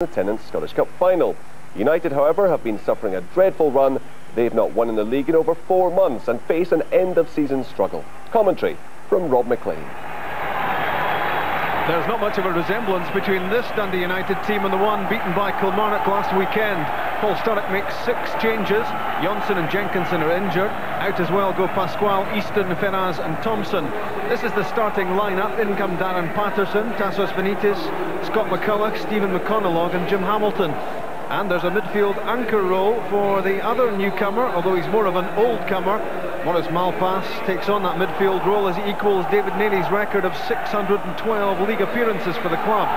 the Tennent's Scottish Cup final. United, however, have been suffering a dreadful run. They've not won in the league in over 4 months and face an end-of-season struggle. Commentary from Rob McLean. There's not much of a resemblance between this Dundee United team and the one beaten by Kilmarnock last weekend. Paul Sturrock makes 6 changes. Johnson and Jenkinson are injured. Out as well go Pasquale, Easton, Ferraz and Thompson. This is the starting lineup. In come Darren Patterson, Tassos Benitez, Scott McCulloch, Stephen McConalogue and Jim Hamilton. And there's a midfield anchor role for the other newcomer, although he's more of an old-comer. Maurice Malpas takes on that midfield role as he equals David Neary's record of 612 league appearances for the club.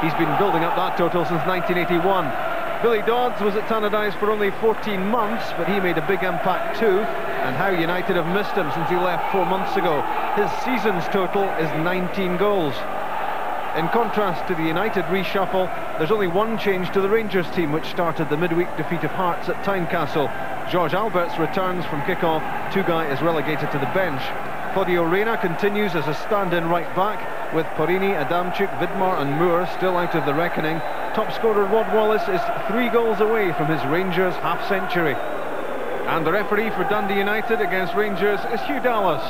He's been building up that total since 1981. Billy Dodds was at Tannadice for only 14 months, but he made a big impact too. And how United have missed him since he left 4 months ago. His season's total is 19 goals. In contrast to the United reshuffle, there's only one change to the Rangers team, which started the midweek defeat of Hearts at Tynecastle. George Albertz returns from kick-off. Tugai is relegated to the bench. Claudio Reyna continues as a stand-in right back, with Porini, Adamchuk, Vidmar and Moore still out of the reckoning. Top scorer Rod Wallace is 3 goals away from his Rangers half-century. And the referee for Dundee United against Rangers is Hugh Dallas.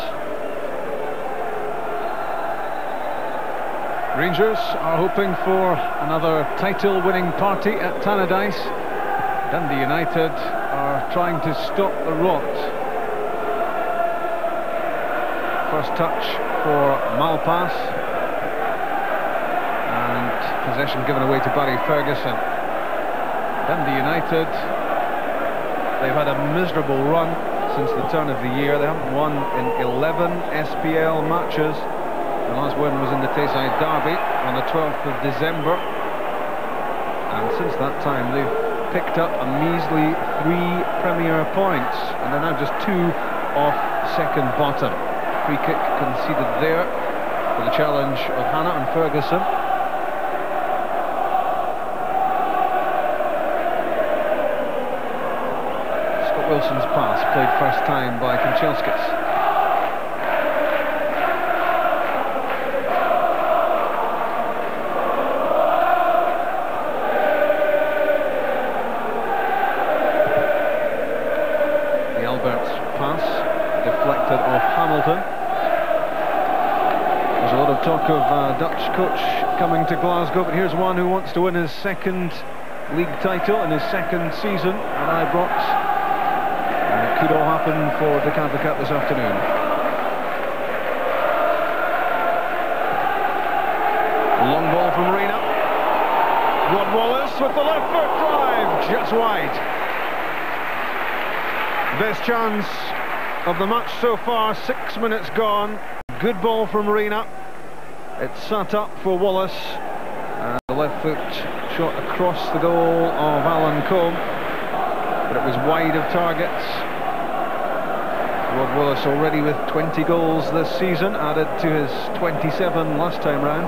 Rangers are hoping for another title-winning party at Tannadice. Dundee United are trying to stop the rot. First touch for Malpas. And possession given away to Barry Ferguson. Dundee United, they've had a miserable run since the turn of the year. They haven't won in 11 SPL matches. The last one was in the Tayside Derby on the 12th of December. And since that time they've picked up a measly 3 Premier points. And they're now just 2 off second bottom. Free kick conceded there for the challenge of Hannah and Ferguson. Scott Wilson's pass played first time by Kanchelskis. Deflected off Hamilton. There's a lot of talk of Dutch coach coming to Glasgow, but here's one who wants to win his 2nd league title in his 2nd season at Ibrox, and it could all happen for the Advocate this afternoon. Long ball from Reyna. Rod Wallace with the left foot drive, just wide. Best chance of the match so far, 6 minutes gone. Good ball from Reyna. It's sat up for Wallace. And the left foot shot across the goal of Alan Combe, but it was wide of targets. Rod Wallace already with 20 goals this season, added to his 27 last time round.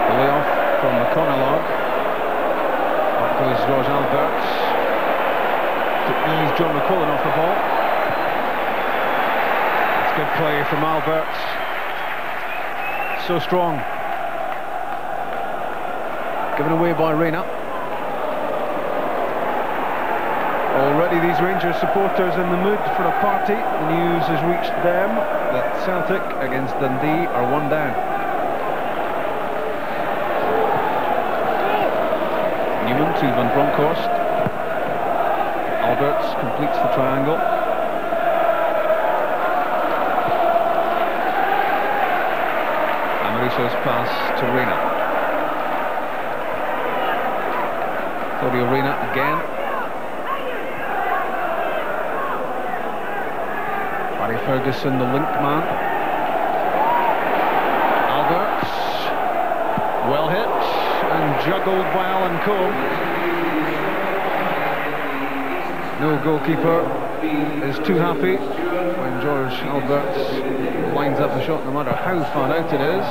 The layoff from McConalogue. Goes George Albertz to ease John McCullough off the ball. It's good play from Albertz. So strong. Given away by Reyna. Already these Rangers supporters in the mood for a party. The news has reached them that Celtic against Dundee are 1 down. Newman to Van Bronckhorst. Albertz completes the triangle. Amarisso's pass to Reyna. Claudio Reyna again. Barry Ferguson, the link man. Albertz, well hit and juggled by Alan Combe. No goalkeeper is too happy when George Albertz lines up the shot, no matter how far out it is.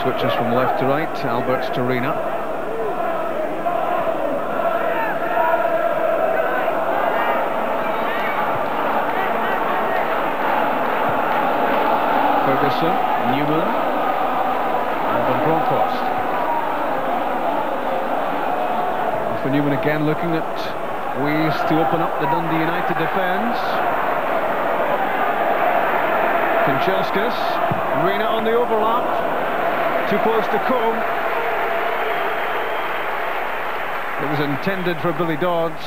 Switches from left to right, Albertz to Reyna. Wilson, Newman, and Van Bronckhorst. For Newman again, looking at ways to open up the Dundee United defence. Kanchelskis, Reina on the overlap, too close to Combe. It was intended for Billy Dodds,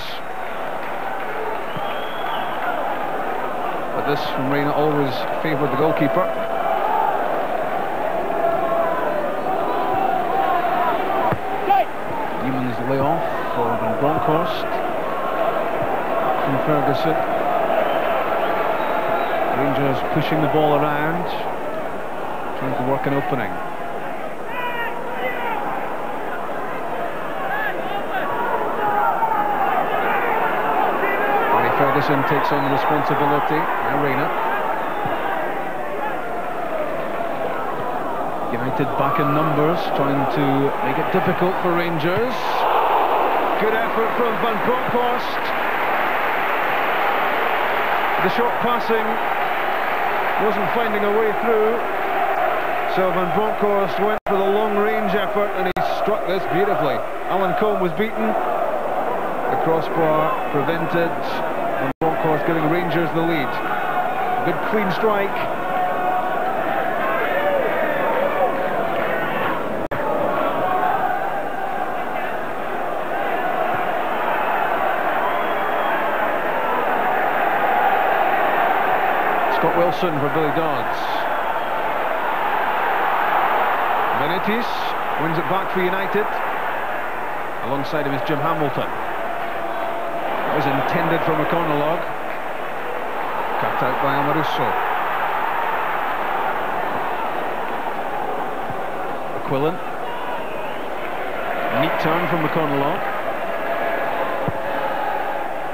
but this from Reina always favoured the goalkeeper. Newman's layoff for Van Bronckhorst from Ferguson. Rangers pushing the ball around, trying to work an opening. Ferguson takes on the responsibility. Arena. United back in numbers, trying to make it difficult for Rangers. Good effort from Van Bronckhorst. The short passing wasn't finding a way through, so Van Bronckhorst went for the long-range effort and he struck this beautifully. Alan Combe was beaten. The crossbar prevented. Van Bronckhorst giving Rangers the lead. Good clean strike. Scott Wilson for Billy Dodds. Benitez wins it back for United. Alongside him is Jim Hamilton. It was intended from a corner log. Cut out by Amaruso. Quillen. Neat turn from the corner log.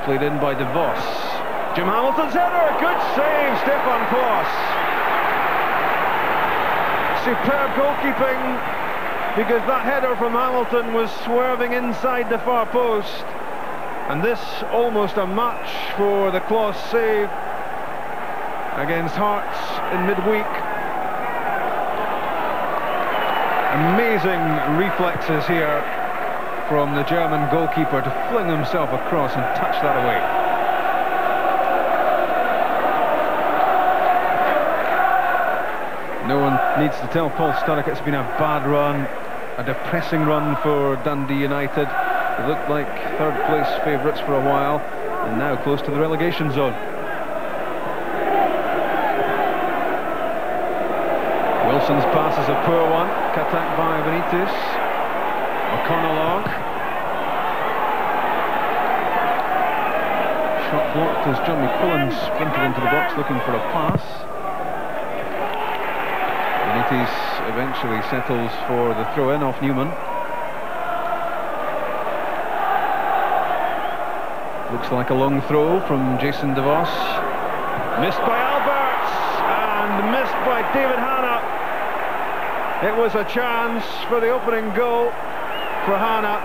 Played in by De Vos. Jim Hamilton's header. Good save, Stefan Klos. Superb goalkeeping, because that header from Hamilton was swerving inside the far post. And this almost a match for the Klos save against Hearts in midweek. Amazing reflexes here from the German goalkeeper to fling himself across and touch that away. No one needs to tell Paul Sturrock it's been a bad run, a depressing run for Dundee United. They looked like third place favourites for a while and now close to the relegation zone. Wilson's pass is a poor one, cut out by Benitez. O'Connell. Shot blocked as John McQuillan sprinted into the box looking for a pass. Benitez eventually settles for the throw-in off Newman. Looks like a long throw from Jason De Vos. Missed by Alberts and missed by David Hanna. It was a chance for the opening goal for Hanna.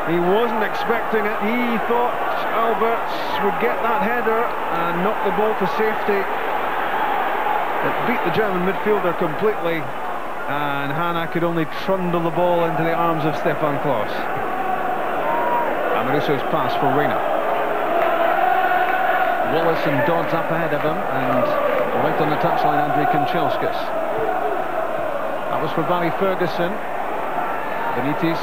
He wasn't expecting it. He thought Alberts would get that header and knock the ball to safety. It beat the German midfielder completely, and Hanna could only trundle the ball into the arms of Stefan Klos. Amaruso's pass for Reina. Wallace and Dodds up ahead of him, and right on the touchline, Andrei Kanchelskis. That was for Barry Ferguson. Benitez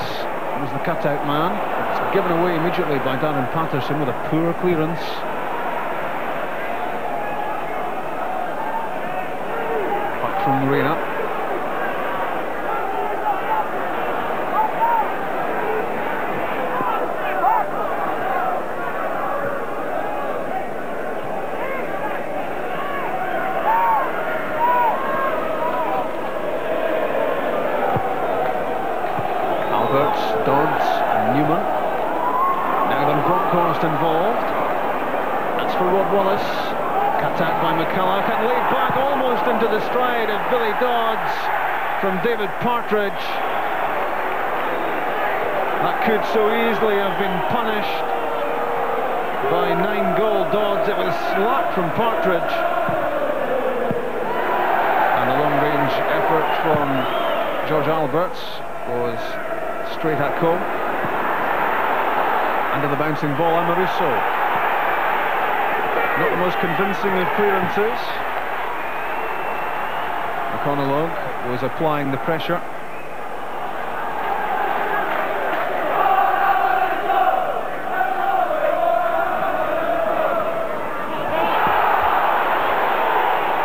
was the cutout man. It's given away immediately by Darren Patterson with a poor clearance. Back from Reina. Dodds and Newman. Now Van Bronckhorst involved. That's for Rod Wallace. Cut out by McCulloch and laid back almost into the stride of Billy Dodds from David Partridge. That could so easily have been punished by 9-goal Dodds. It was a slap from Partridge. And the long from George Alberts was straight at Combe. Under the bouncing ball, Amoruso. Not the most convincing of clearances. McConaughey was applying the pressure.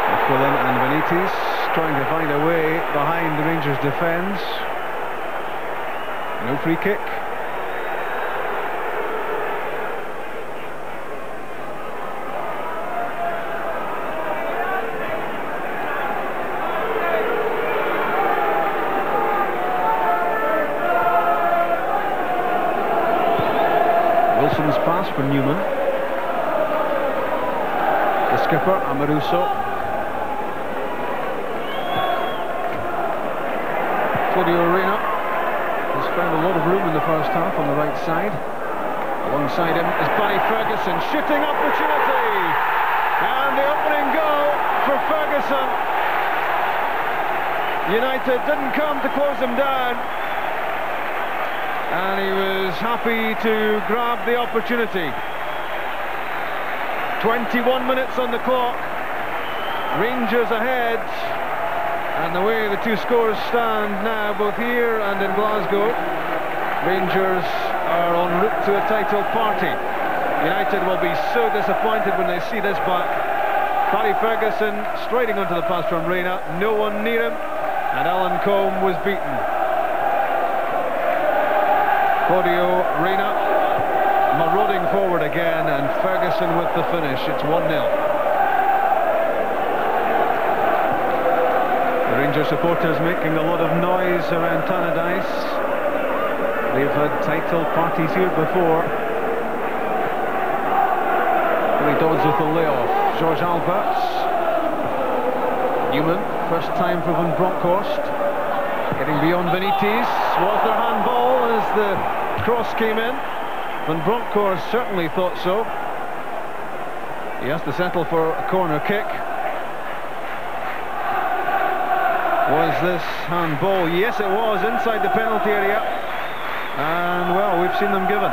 McQuillan and Benitez trying to find a way behind the Rangers' defence. No free kick. Wilson's pass for Newman. The skipper, Amoruso. Claudio Reyna has found a lot of room in the first half on the right side. Alongside him is Barry Ferguson, shooting opportunity! And the opening goal for Ferguson. United didn't come to close him down. And he was happy to grab the opportunity. 21 minutes on the clock. Rangers ahead. And the way the two scores stand now, both here and in Glasgow, Rangers are en route to a title party. United will be so disappointed when they see this back. Barry Ferguson striding onto the pass from Reyna, no one near him, and Alan Combe was beaten. Claudio Reyna marauding forward again, and Ferguson with the finish. It's 1-0. The Rangers supporters making a lot of noise around Tannadice. They've had title parties here before. Billy Dodds with the layoff. George Alberts. Newman, first time for Van Bronckhorst. Getting beyond Benitez. Was there handball as the cross came in? Van Bronckhorst certainly thought so. He has to settle for a corner kick. Was this handball? Yes, it was, inside the penalty area. And, well, we've seen them given.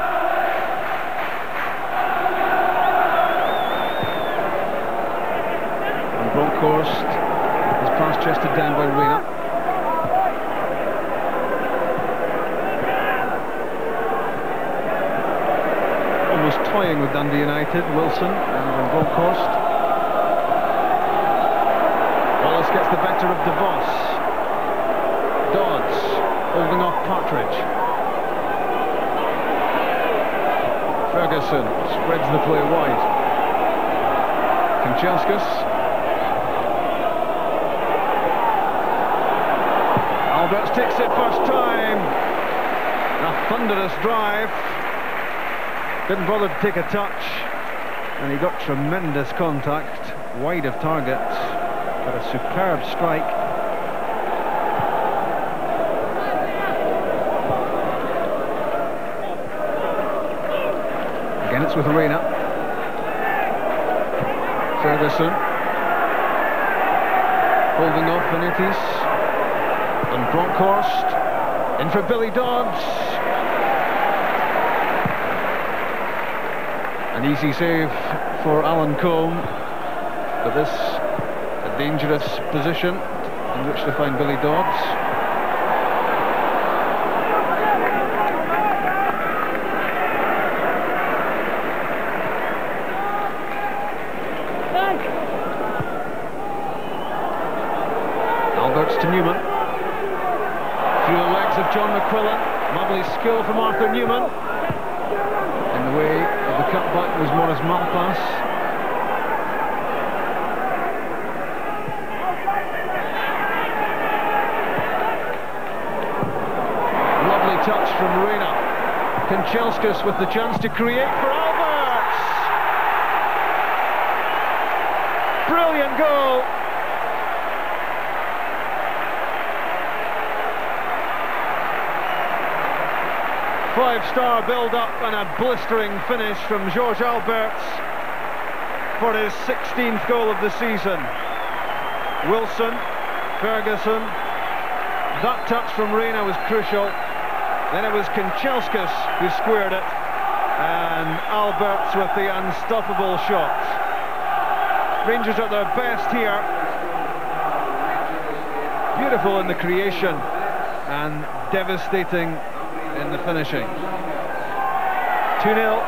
And Bronckhorst is pass-chested down by Reyna. Almost toying with Dundee United, Wilson and Bronckhorst. Wallace gets the better of DeVos. Dodds holding off Partridge. Ferguson spreads the play wide. Kanchelskis. Alberts takes it first time. A thunderous drive. Didn't bother to take a touch. And he got tremendous contact. Wide of target. But a superb strike. Again it's with Reyna. Ferguson. Holding off Benitez. And Bronckhorst. In for Billy Dodds. An easy save for Alan Combe. But this a dangerous position in which to find Billy Dodds. Alberts to Newman. Through the legs of John McQuillan. Lovely skill from Arthur Newman. In the way of the cutback was Maurice Malpass. Lovely touch from Reyna. Kanchelskis with the chance to create for Alberts. Brilliant goal. Five-star build-up and a blistering finish from George Alberts for his 16th goal of the season. Wilson, Ferguson, That touch from Reina was crucial. Then it was Kanchelskis who squared it, and Alberts with the unstoppable shot. Rangers at their best here. Beautiful in the creation and devastating in the finishing. 2-0.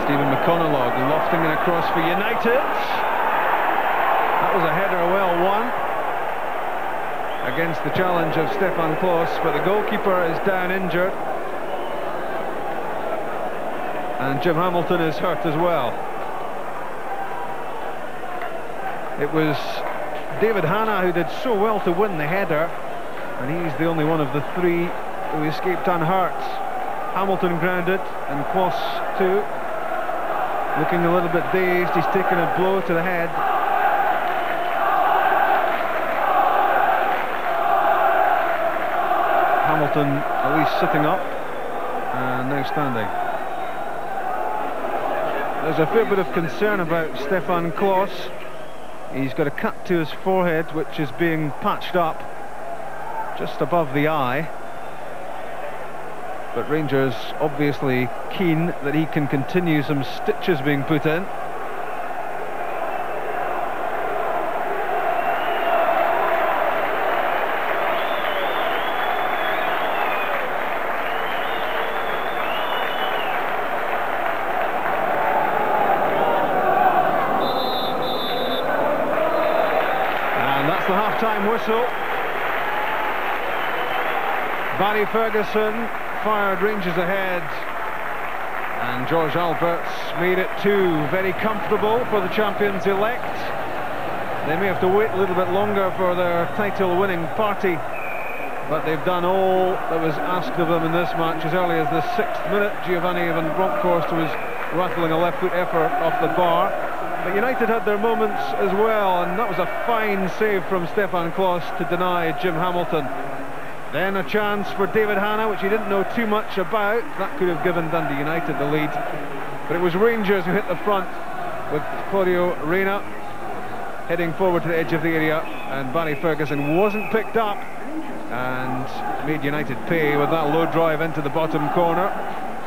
Stephen McConaughey lofting it across for United. That was a header well won against the challenge of Stefan Klos, but the goalkeeper is down injured, and Jim Hamilton is hurt as well. It was David Hanna who did so well to win the header, and he's the only one of the three who escaped unhurt. Hamilton grounded, and Klos too. Looking a little bit dazed, he's taken a blow to the head. Hamilton at least sitting up, and now standing. There's a fair bit of concern about Stefan Klos. He's got a cut to his forehead which is being patched up just above the eye. But Rangers obviously keen that he can continue, some stitches being put in. And that's the half-time whistle. Barry Ferguson fired Rangers ahead, and George Alberts made it 2. Very comfortable for the champions elect. They may have to wait a little bit longer for their title winning party, but they've done all that was asked of them in this match. As early as the 6th minute, Giovanni van Bronckhorst was rattling a left foot effort off the bar. But United had their moments as well, and that was a fine save from Stefan Klos to deny Jim Hamilton. Then a chance for David Hanna, which he didn't know too much about. That could have given Dundee United the lead. But it was Rangers who hit the front, with Claudio Reina heading forward to the edge of the area, and Barry Ferguson wasn't picked up and made United pay with that low drive into the bottom corner.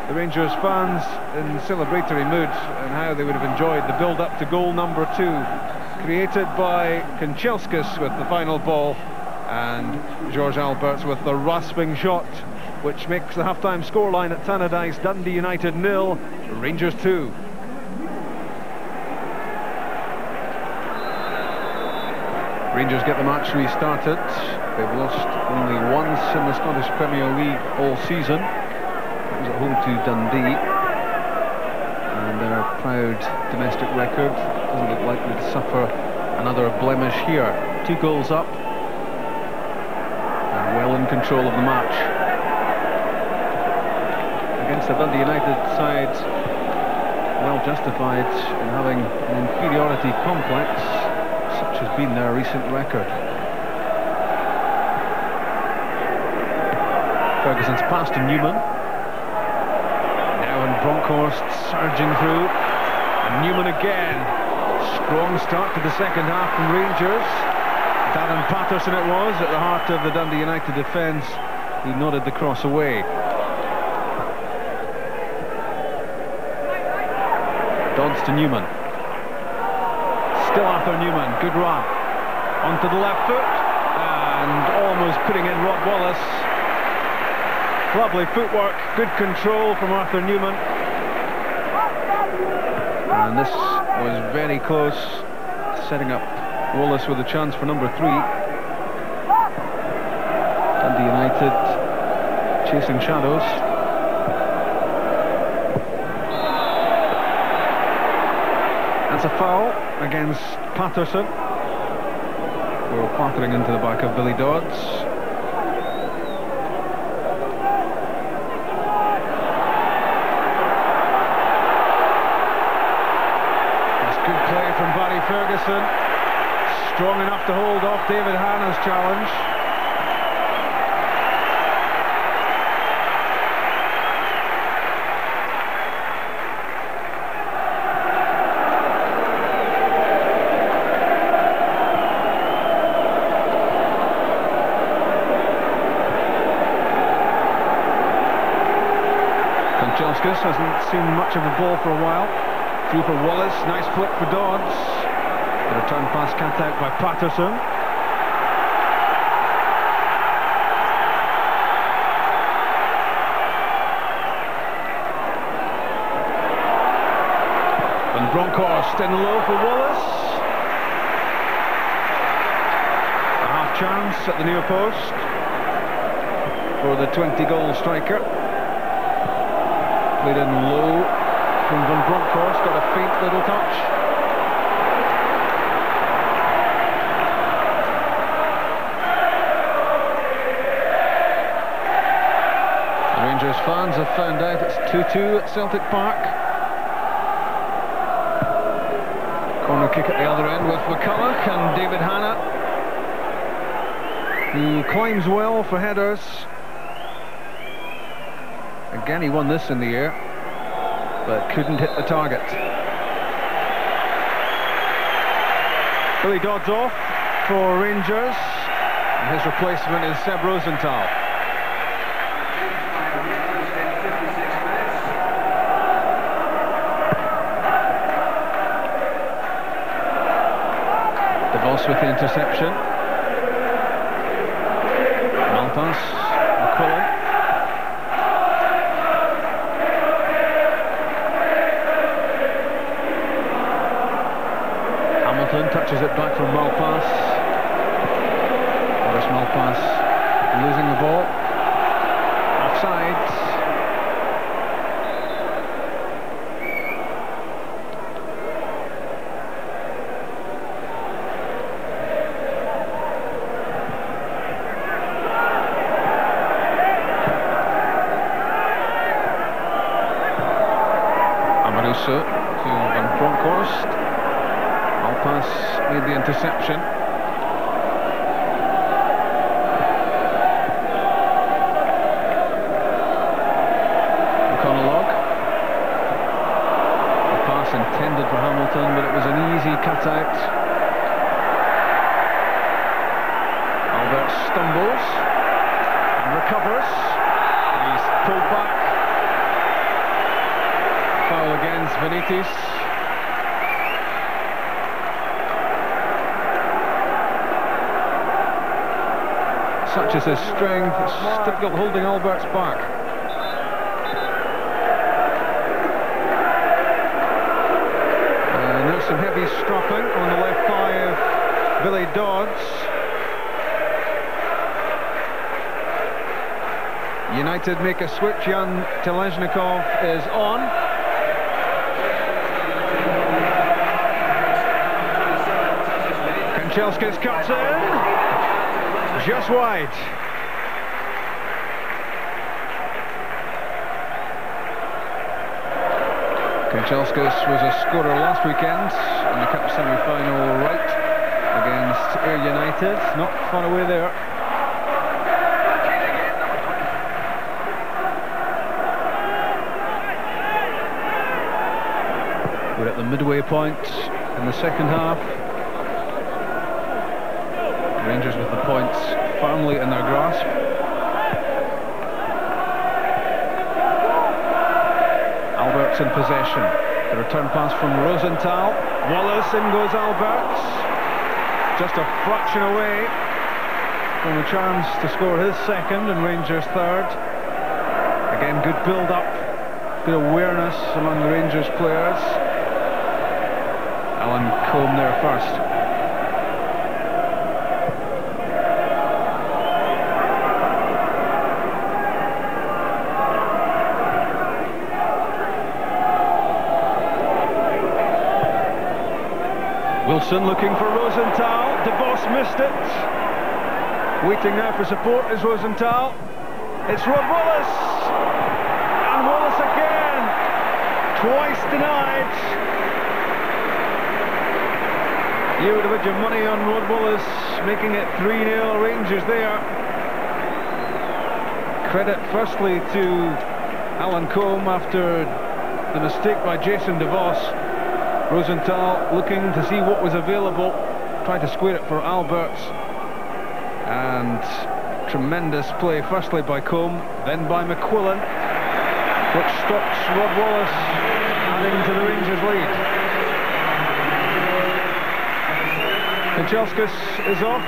The Rangers fans in celebratory mood, and how they would have enjoyed the build-up to goal number 2, created by Kanchelskis with the final ball, and George Alberts with the rasping shot, which makes the half-time scoreline at Tannadice: Dundee United 0, Rangers 2. Rangers get the match restarted. They've lost only once in the Scottish Premier League all season. It was at home to Dundee, and their proud domestic record doesn't look likely to suffer another blemish here. 2 goals up, well in control of the match against the Dundee United side, well justified in having an inferiority complex, such has been their recent record. Ferguson's pass to Newman. Now in Bronckhorst surging through, and Newman again. Strong start to the second half from Rangers. Darren Patterson it was, at the heart of the Dundee United defence, who nodded the cross away. Dodds to Newman. Still Arthur Newman, good run. Onto the left foot, and almost putting in Rob Wallace. Lovely footwork, good control from Arthur Newman. And this was very close, setting up Wallace with a chance for number 3. Dundee United chasing shadows. That's a foul against Patterson. Ball clattering into the back of Billy Dodds. That's good play from Barry Ferguson. Strong enough to hold off David Hanna's challenge. Kanchelskis hasn't seen much of a ball for a while. Through for Wallace, nice flick for Dodds. The return pass cut out by Patterson. And Bronkhorst in low for Wallace. A half chance at the near post for the 20-goal striker. Played in low from Van Bronckhorst, got a faint little touch. The Rangers fans have found out it's 2-2 at Celtic Park. Corner kick at the other end with McCulloch and David Hanna, who climbs well for headers. Again, he won this in the air, but couldn't hit the target. Billy Dodds off for Rangers, and his replacement is Seb Rosenthal. DeVos with the interception. Malpas, McQuillan. Touches it back from Malpas. Boris Malpas losing the ball. Offside. Amaruso to Van Bronckhorst. Malpas made the interception. McConaughey. The pass intended for Hamilton, but it was an easy cutout. Albert stumbles and recovers. He's pulled back. Foul against Benitez. Such is his strength, it's difficult holding Albert's back. And there's some heavy stropping on the left thigh of Billy Dodds. United make a switch. Jan Telezhnikov is on. Kanchelskis cuts in. Just wide. Kanchelskis was a scorer last weekend in the Cup semi-final right against Ayr United. Not far away there. We're at the midway point in the second half. Rangers with the points firmly in their grasp. Albert's in possession. The return pass from Rosenthal. Wallace, in goes Alberts. Just a fraction away from a chance to score his second and Rangers third. Again, good build-up, good awareness among the Rangers players. Alan Combe there first. Wilson looking for Rosenthal. DeVos missed it. Waiting now for support is Rosenthal. It's Rod Wallace. And Wallace again. Twice denied. You would have had your money on Rod Wallace making it 3-0 Rangers there. Credit firstly to Alan Combe after the mistake by Jason DeVos. Rosenthal looking to see what was available, trying to square it for Alberts, and tremendous play firstly by Combe, then by McQuillan. which stops Rod Wallace adding to the Rangers lead. Kanchelskis is off,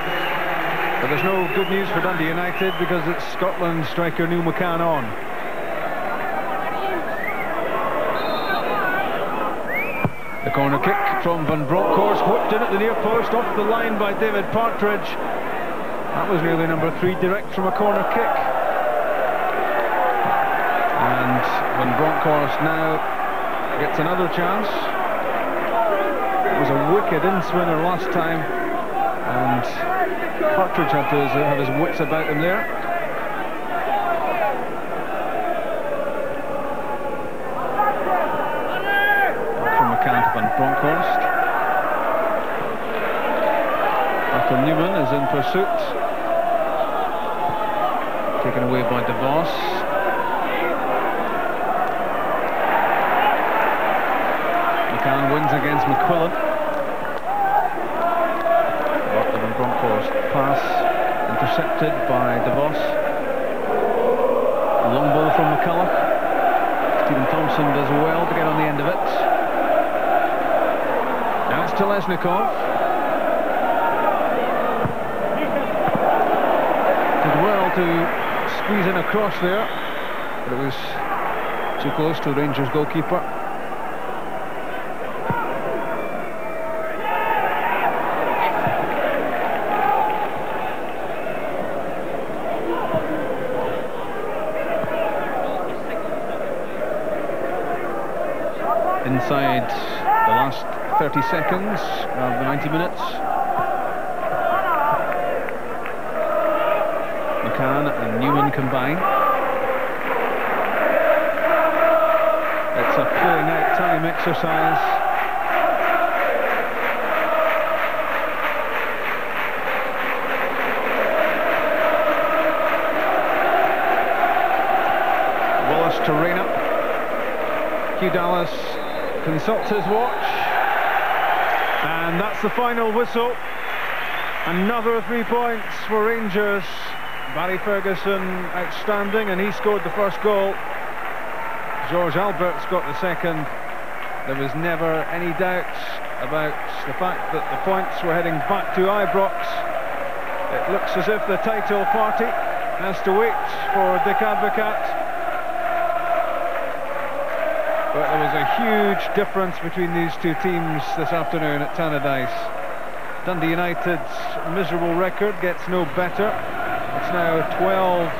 but there's no good news for Dundee United because it's Scotland striker Neil McCann on. The corner kick from Van Bronckhorst, whipped in at the near post, off the line by David Partridge. That was nearly number 3, direct from a corner kick. And Van Bronckhorst now gets another chance. It was a wicked in-swinner last time, and Partridge had to have his wits about him there. Back from McCann to Van Bronckhorst. Arthur Newman is in pursuit. Taken away by De Vos. McCann wins against McQuillan. After Van Bronckhorst pass intercepted by De Vos. Long ball from McCulloch. Stephen Thompson does well to get on the end of it. Now it's Telesnikov. Did well to squeeze in across there, but it was too close to the Rangers goalkeeper. Inside the last 30 seconds of the 90 minutes. McCann and Newman combine. It's a filling out time exercise. Wallace to rein up. Hugh Dallas consults his watch, and that's the final whistle. Another 3 points for Rangers. Barry Ferguson outstanding, and he scored the first goal. George Albert's got the second. There was never any doubt about the fact that the points were heading back to Ibrox. It looks as if the title party has to wait for Dick Advocat. But there was a huge difference between these two teams this afternoon at Tannadice. Dundee United's miserable record gets no better. It's now 12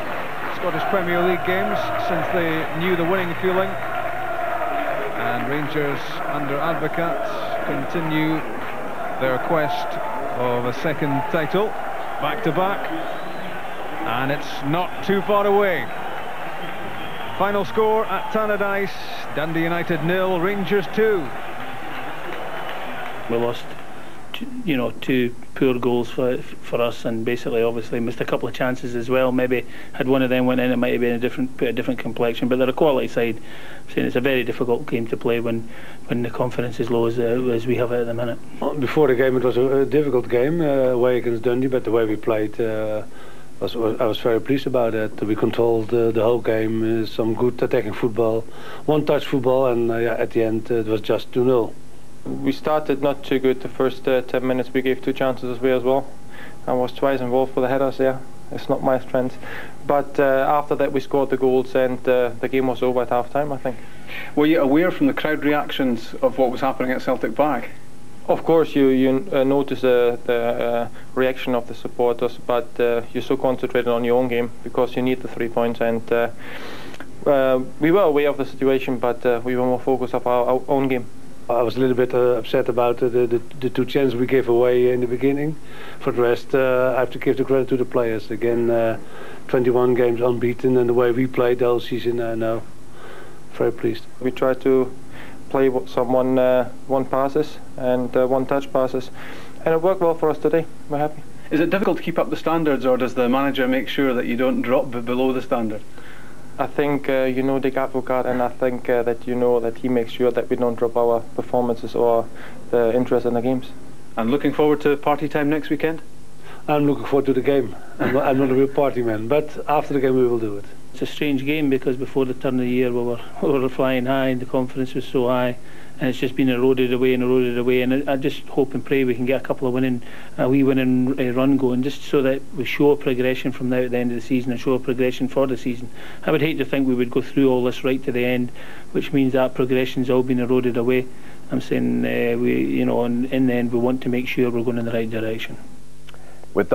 Scottish Premier League games since they knew the winning feeling. And Rangers under Advocat continue their quest of a second title, back to back. And it's not too far away. Final score at Tannadice, Dundee United 0, Rangers 2. We lost, two poor goals for us, and basically obviously missed a couple of chances as well. Maybe had one of them went in, it might have been a different complexion, but they're a quality side. I'm saying it's a very difficult game to play when the confidence is low as we have it at the minute. Before the game it was a difficult game away against Dundee, but the way we played I was very pleased about it. We controlled the whole game, some good attacking football, one-touch football, and at the end it was just 2-0. We started not too good the first 10 minutes. We gave 2 chances away as well. I was twice involved for the headers there. It's not my strength. But after that we scored the goals, and the game was over at half-time, I think. Were you aware from the crowd reactions of what was happening at Celtic Park? Of course you notice the reaction of the supporters, but you're so concentrated on your own game because you need the 3 points, and we were aware of the situation, but we were more focused on our own game. I was a little bit upset about the 2 chances we gave away in the beginning. For the rest, I have to give the credit to the players. Again, 21 games unbeaten, and the way we played the whole season, now very pleased. We tried to play someone one passes and one touch passes, and it worked well for us today. We're happy. Is it difficult to keep up the standards, or does the manager make sure that you don't drop below the standard? I think you know Dick Advocat, and I think that you know that he makes sure that we don't drop our performances or the interest in the games. And looking forward to party time next weekend? I'm looking forward to the game. I'm not a real party man, but after the game we will do it. It's a strange game because before the turn of the year we were flying high and the confidence was so high, and it's just been eroded away, and I just hope and pray we can get a wee winning run going, just so that we show a progression from now at the end of the season and show a progression for the season. I would hate to think we would go through all this right to the end, which means that progression's all been eroded away. I'm saying in the end we want to make sure we're going in the right direction.